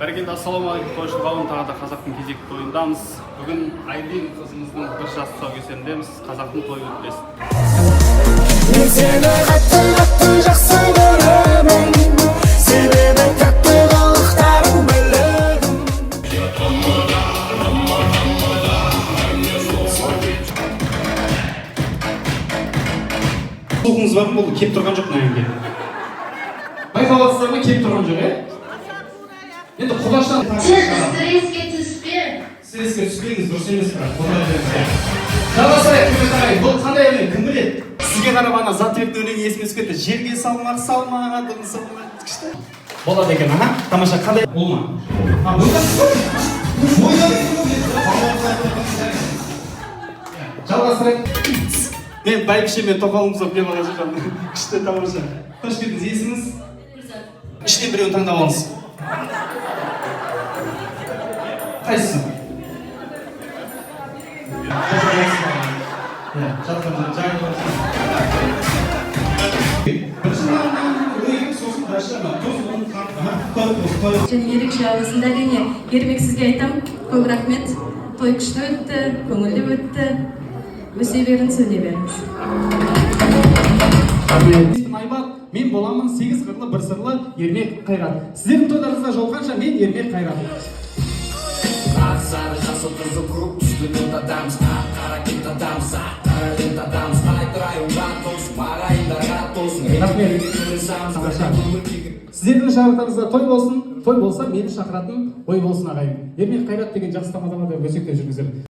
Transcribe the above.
Бәрекелді, ассалаумағалейкум тойшылғауын, тағы да қазақтың кезекті тойындамыз. Бүгін Айдин қызымыздың 1 жас тұсаукесеріндеміз. Қазақтың тойы өтпесін. Мен сені қатты жақсы көремін, себебі тәтті қылықтарың білігім. Соғыңыз бар ма? Бұл кеп тұрған жоқ мәңге. Байқалатсыздар ма? Кеп тұрған жоқ, енді құдаштан Стресске түспе. стресске түспеңіз, дұрыс емес бірақ жалғастырайық, құрметті ағайын. Бұл қандай өлең, кім біледі? Сізге қарап ана Затбектің өлеңі есіме түсіп кетті. Жерге салмақ салмадың күшті. Болады екен, аха. Тамаша, қандай ол ма? Жалғастырайық. Мен бәйбіше мен тоқалым ұқсап келіп бара жатырмын. Күшті, тамаша. Қош келдіңіз, есіміңіз? Іштен біреуін таңдап алыңыз. Қайсысы? Және ерекше алғысында әрине ермек сізге айтам, көп рахмет. Той күшті өтті, көңілді өтті. Өсе берін, сөйлей беріңіз. Айбат, мен боламын 8 қырлы бір сырлы Ермек Қайрат. Сіздердің тойларыңызға жолыққанша мен Ермек Қайрат. Сары жасыл қызыл көк түсті нөт адамыз, қара кет адамыз, қара лент адамыз, қайтырайынға тосын, мағайындарға тосын. Сіздердің шақыртарыңызда той болсын, той болса мені шақыратын ой болсын ағайын. Ермек Қайрат деген жақсы тамадама да өсектеп жүріңіздер.